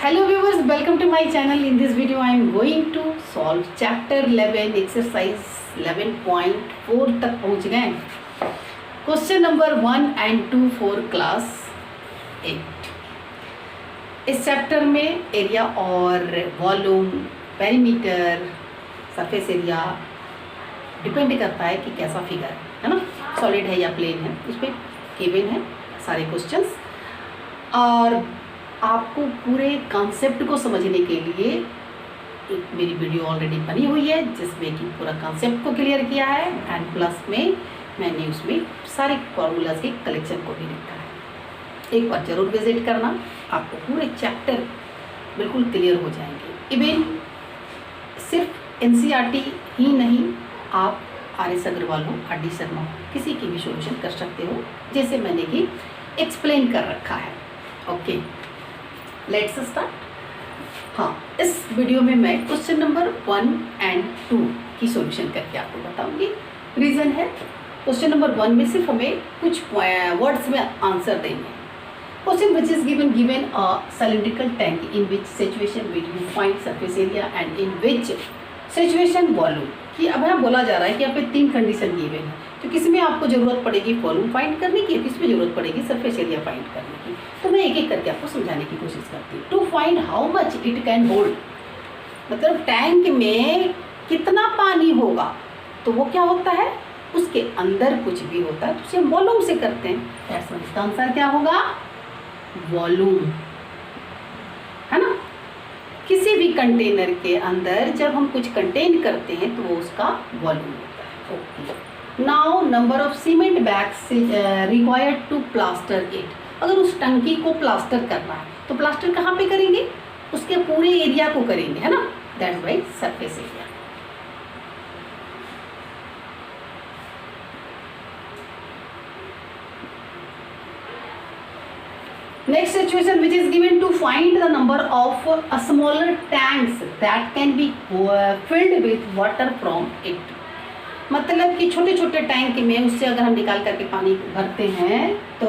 Hello viewers, welcome to my channel. In this video I am going to solve chapter 11 exercise 11.4 तक पहुंच गए. Question number 1 and 2 for class 8. इस chapter में area और volume, perimeter, surface area depend करता है कि कैसा फिगर है ना, सॉलिड है या प्लेन है. उस पर गिवन है सारे क्वेश्चंस. और आपको पूरे कॉन्सेप्ट को समझने के लिए एक मेरी वीडियो ऑलरेडी बनी हुई है जिसमें कि पूरा कॉन्सेप्ट को क्लियर किया है एंड प्लस में मैंने उसमें सारे फॉर्मूलाज के कलेक्शन को भी लिखा है. एक बार ज़रूर विजिट करना, आपको पूरे चैप्टर बिल्कुल क्लियर हो जाएंगे. इवन सिर्फ एनसीईआरटी ही नहीं, आप आर.एस. अग्रवाल हो, आर.डी. शर्मा हो, किसी की भी सॉल्यूशन कर सकते हो जैसे मैंने कि एक्सप्लेन कर रखा है. Okay, let's start. हाँ, इस वीडियो में मैं क्वेश्चन नंबर 1 and 2 की सॉल्यूशन करके आपको बताऊंगी. रीज़न है क्वेश्चन नंबर 1 में सिर्फ हमें कुछ वर्ड्स में आंसर देंगे. Question which is given a cylindrical tank in which situation will you find surface area and in which situation volume. कि अब यहाँ बोला जा रहा है कि यहाँ पे 3 कंडीशन गिवन है, तो किस में आपको ज़रूरत पड़ेगी वॉल्यूम फाइंड करने की, किस में ज़रूरत पड़ेगी सरफेस एरिया फाइंड करने की. तो मैं एक एक करके आपको समझाने की कोशिश करती हूँ. To find how much it can hold, मतलब टैंक में कितना पानी होगा, तो वो क्या होता है, उसके अंदर कुछ भी होता है तो उसे हम वॉल्यूम से करते हैं. दैट्स व्हाई इसका आंसर क्या होगा, वॉल्यूम, है ना. किसी भी कंटेनर के अंदर जब हम कुछ कंटेन करते हैं तो वो उसका वॉल्यूम होता है. Okay, now number of cement bags required to plaster it. अगर उस टंकी को प्लास्टर करना है तो प्लास्टर कहाँ पे करेंगे, उसके पूरे एरिया को करेंगे, है ना. That's why surface area. Next situation which is given to find the number of smaller tanks that can be filled with water from it. मतलब कि छोटे छोटे टैंक में उससे अगर हम निकाल करके पानी भरते हैं तो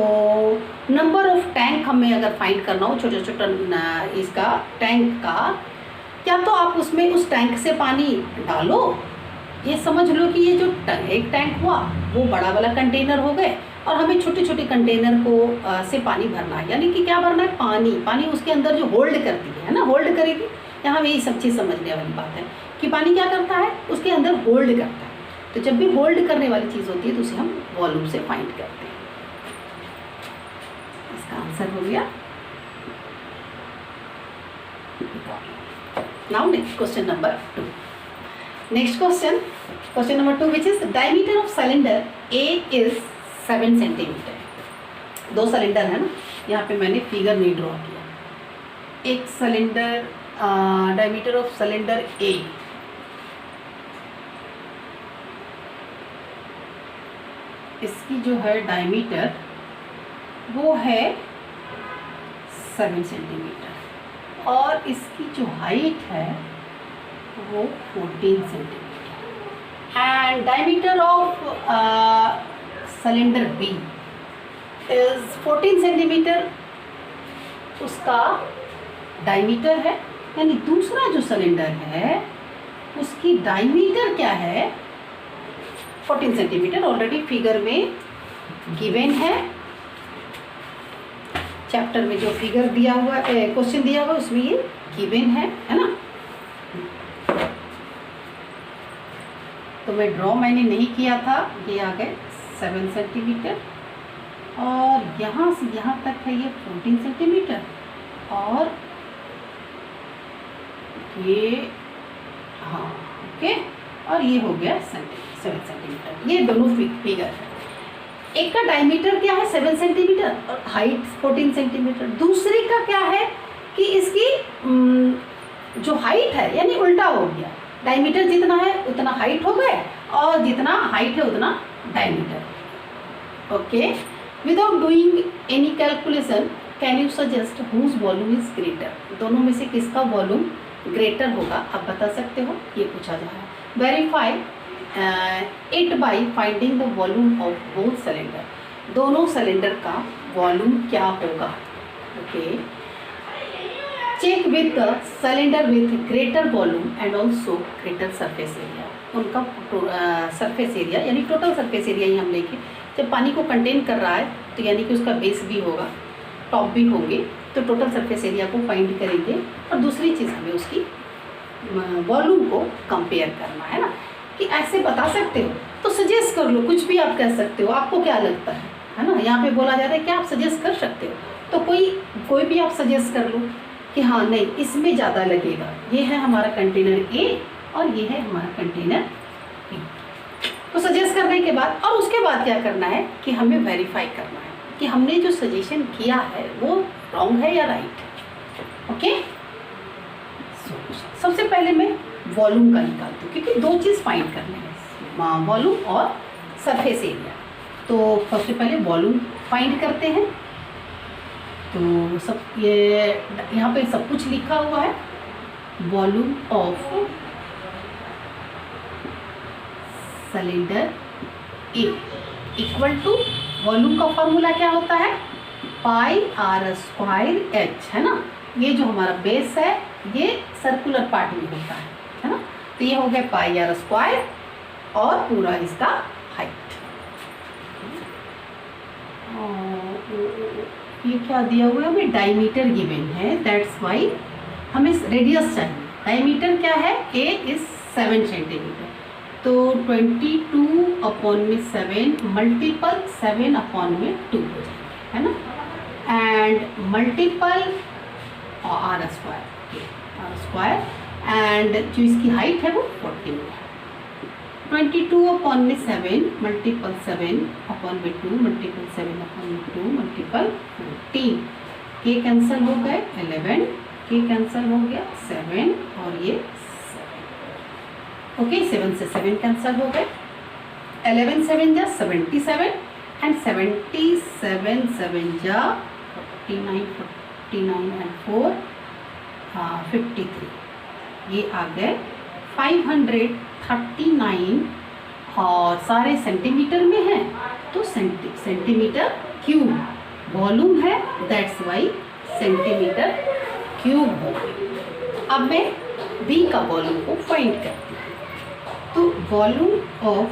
नंबर ऑफ टैंक हमें अगर फाइंड करना हो, छोटे छोटे इसका टैंक का, क्या तो आप उसमें उस टैंक से पानी डालो, ये समझ लो कि ये जो एक टैंक हुआ वो बड़ा वाला कंटेनर हो गए और हमें छोटे छोटे कंटेनर को से पानी भरना है. यानी कि क्या भरना है, पानी उसके अंदर जो होल्ड करती है ना, होल्ड करेगी. यहाँ में यही सब चीज़ समझने वाली बात है कि पानी क्या करता है, उसके अंदर होल्ड करता है. तो जब भी होल्ड करने वाली चीज़ होती है तो उसे हम वॉल्यूम से फाइंड करते हैं. इसका आंसर हो गया. Now next question number 2. Next question number 2 which is diameter of cylinder A is 7 centimetre. 2 cylinder है ना, यहाँ पे मैंने फिगर नहीं ड्रॉ किया. एक सिलेंडर, डायमीटर ऑफ सिलेंडर ए इसकी जो है डायमीटर वो है 7 सेंटीमीटर और इसकी जो हाइट है वो 14 centimetre. And diameter of cylinder b is 14 centimetre. उसका डायमीटर है, यानी दूसरा जो सिलेंडर है उसकी डायमीटर क्या है, 14 सेंटीमीटर. ऑलरेडी फिगर में गिवन है, चैप्टर में जो फिगर दिया हुआ क्वेश्चन दिया हुआ उसमें ये गिवन है ना. तो मैं ड्रॉ मैंने नहीं किया था, ये आ गए 7 सेंटीमीटर और यहाँ से यहाँ तक है ये 14 सेंटीमीटर और ये, हाँ ओके, और ये हो गया 7 सेंटीमीटर. ये दोनों फिगर है. एक का डायमीटर क्या है 7 सेंटीमीटर और हाइट 14 सेंटीमीटर. दूसरे का क्या है कि इसकी जो हाइट है यानी उल्टा हो गया, डायमीटर जितना है उतना हाइट हो गए और जितना हाइट है उतना diameter. Okay, without doing any calculation can you suggest whose volume is greater. दोनों में से किसका वॉल्यूम ग्रेटर होगा आप बता सकते हो, ये पूछा जा रहा है. Verify it by finding the volume of both cylinder. दोनों सिलेंडर का वॉल्यूम क्या होगा. Okay, check with the cylinder with greater volume and also greater surface area. उनका सरफेस एरिया यानी टोटल सरफेस एरिया ही हम लेंगे। जब पानी को कंटेन कर रहा है तो यानी कि उसका बेस भी होगा, टॉप भी होंगे, तो टोटल सरफेस एरिया को फाइंड करेंगे। और दूसरी चीज़ हमें उसकी वॉल्यूम को कंपेयर करना है ना, कि ऐसे बता सकते हो तो सजेस्ट कर लो, कुछ भी आप कह सकते हो, आपको क्या लगता है ना। यहाँ पे बोला जा रहा है कि आप सजेस्ट कर सकते हो, तो कोई भी आप सजेस्ट कर लो कि हाँ नहीं इसमें ज़्यादा लगेगा। ये है हमारा कंटेनर ए और ये है हमारा कंटेनर बी। तो सजेस्ट करने के बाद और उसके बाद क्या करना है कि हमें वेरीफाई करना है कि हमने जो सजेशन किया है वो रॉन्ग है या राइट। ओके, सबसे पहले मैं वॉल्यूम का निकालती हूँ क्योंकि दो चीज़ फाइंड करने हैं, वॉल्यूम और सरफेस एरिया। तो सबसे पहले वॉल्यूम फाइंड करते हैं। तो सब ये यहाँ पे सब कुछ लिखा हुआ है। Volume of cylinder a equal to, volume का फॉर्मूला क्या होता है, पाई आर स्क्वायर एच, है ना। ये जो हमारा बेस है ये सर्कुलर पार्ट में होता है ना। तो ये हो गया पाई आर स्क्वायर और पूरा इसका हाइट। ये क्या दिया हुआ है, हमें डायमीटर गिवन है, दैट्स वाई हमें रेडियस चाहिए। डायमीटर क्या है, ए इज 7 सेंटीमीटर, तो 22 अपॉन में 7 मल्टीपल 7 अपॉन में 2 हो जाएंगे, है ना। And multiple r square and जो इसकी हाइट है वो 14 है। 22 अपॉन में 7 मल्टीपल 7 अपॉन में 2 मल्टीपल 7 अपॉन में 2 मल्टीपल 14, के कैंसिल हो गए 11, के कैंसिल हो गया 7 और ये 7। ओके, 7 से 7 कैंसिल हो गए, 11 7 जा 77 एंड 77 7 जा 49 एंड 4 53, ये आ गए 539 और सारे सेंटीमीटर में है तो सेंटीमीटर क्यूब वॉल्यूम है, दैट्स वाई सेंटीमीटर क्यूब हो गई। अब मैं बी का वॉल्यूम को फाइंड करती हूँ। तो volume of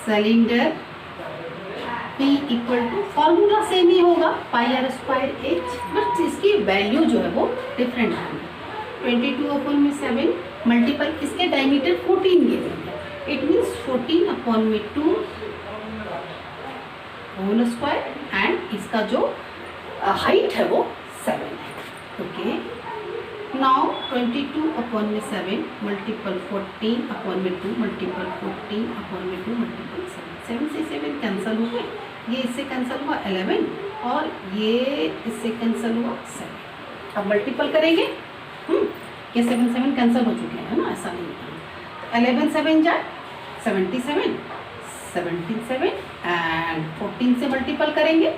cylinder P equal to, formula same ही होगा pi R square H, but इसकी वैल्यू जो है वो डिफरेंट होगी। 22 अपॉन में 7 मल्टीपल इसके डायमीटर 14 गिवन है, इट मीन्स 14 अपॉन में 2 होल स्क्वायर एंड इसका जो हाइट है वो 7 है। ओके, नाउ 22 अपॉन में 7 मल्टीपल 14 अपॉन में 2 मल्टीपल 14 अपॉन में 2 मल्टीपल 7 से 7 कैंसिल हो गए, ये इससे कैंसिल हुआ 11 और ये इससे कैंसिल हुआ 7। अब मल्टीपल करेंगे, ये 7 कैंसिल हो चुके हैं ना, ऐसा नहीं है। 11 7 जाए 77, 17 7 एंड 14 से मल्टीपल करेंगे,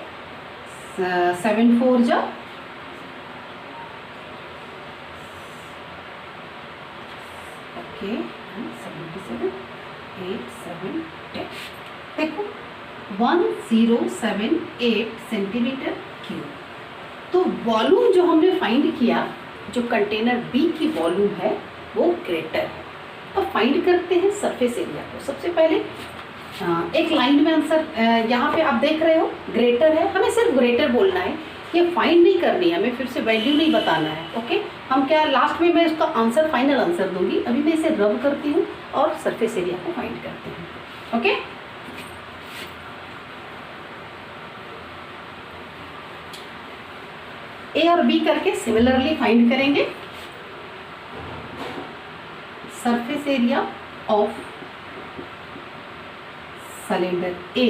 7 4 जा 77 8 7 10, देखो 1078 सेंटीमीटर क्यूब। तो वॉल्यूम जो हमने फाइंड किया, जो कंटेनर बी की वॉल्यूम है वो ग्रेटर है। अब फाइंड करते हैं सरफेस एरिया को। सबसे पहले एक लाइन में आंसर यहाँ पे आप देख रहे हो ग्रेटर है, हमें सिर्फ ग्रेटर बोलना है, ये फाइंड नहीं करनी है, हमें फिर से वैल्यू नहीं बताना है। ओके, हम क्या लास्ट में मैं इसका आंसर फाइनल आंसर दूंगी, अभी मैं इसे रब करती हूँ और सरफेस एरिया को फाइंड करती हूँ। ओके, ए और बी करके सिमिलरली फाइंड करेंगे। Surface area of cylinder a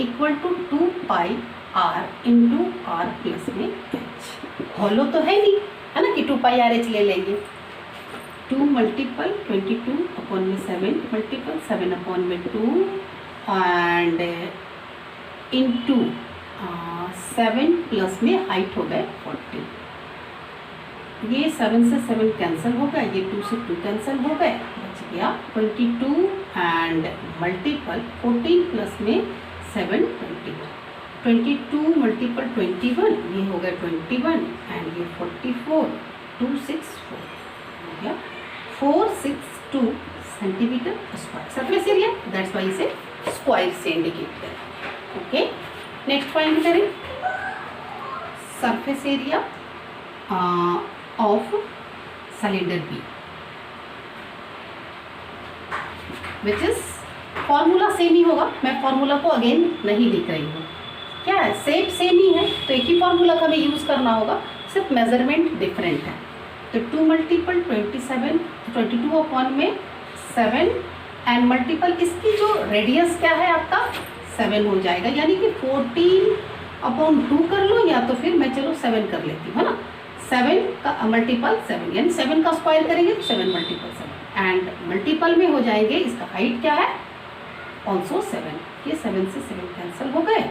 equal to 2 pi r into r plus में एच। हॉलो तो है नहीं, है ना, कि 2 पाई आर एच ले लेंगे। 2 मल्टीपल 22 अपॉन में 7 मल्टीपल 7 अपॉन में 2 एंड इंटू 7 प्लस में हाइट हो गए 40। ये 7 से 7 कैंसिल हो गया, ये 2 से 2 कैंसिल हो गए, बच गया 22 एंड मल्टीपल 14 प्लस में 7 20। 22 मल्टीपल 21, ये हो गया 21 एंड ये 44, 264 हो गया 462 centimetre square surface area, that's why इसे स्क्वायर से इंडिकेट करें। ओके, नेक्स्ट फाइंड करें surface area of cylinder B, which is formula same ही होगा, मैं फॉर्मूला को अगेन नहीं लिख रही हूँ, क्या है सेम सेम ही है, तो एक ही फॉर्मूला का हमें यूज़ करना होगा, सिर्फ मेजरमेंट डिफरेंट है। तो 2 मल्टीपल 27, 22 अपॉन में 7 एंड मल्टीपल इसकी जो रेडियस क्या है आपका 7 हो जाएगा, यानी कि 14 अपॉन 2 कर लो, या तो फिर मैं चलो 7 कर लेती हूँ, है ना। 7 का मल्टीपल 7, यानी 7 का स्क्वायर करेंगे तो 7 मल्टीपल 7 एंड मल्टीपल में हो जाएंगे, इसका हाइट क्या है ऑल्सो 7, ये 7 से 7 कैंसिल हो गए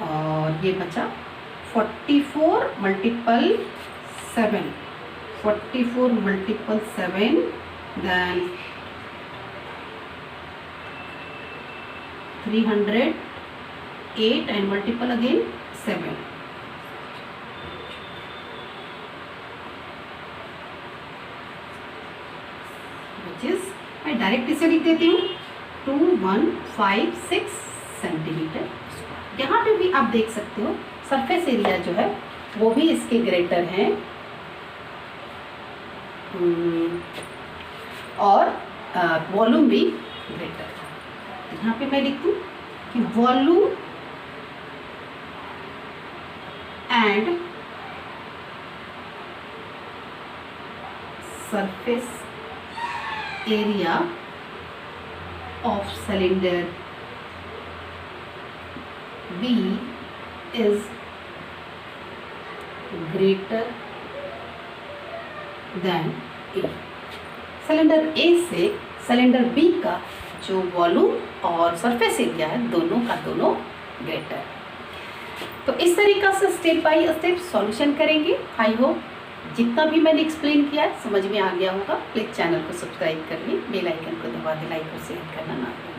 और ये बचा 44 multiple 7, 44 multiple 7 then 308 and multiple again 7, which is मैं डायरेक्ट इसे लिख देती हूँ 2156 सेंटीमीटर। यहाँ पे भी आप देख सकते हो सरफेस एरिया जो है वो भी इसके ग्रेटर है और वॉल्यूम भी ग्रेटर है। यहाँ पे मैं लिखूँ कि volume and surface area of cylinder B is greater than A। Cylinder A से सिलेंडर B का जो वॉल्यूम और सरफेस एरिया है दोनों का दोनों ग्रेटर। तो इस तरीक़ा से स्टेप बाय स्टेप सॉल्यूशन करेंगे। आई होप जितना भी मैंने एक्सप्लेन किया है समझ में आ गया होगा। प्लीज़ चैनल को सब्सक्राइब करिए, बेल आइकन को दबा के लाइक और शेयर करना ना भूलें।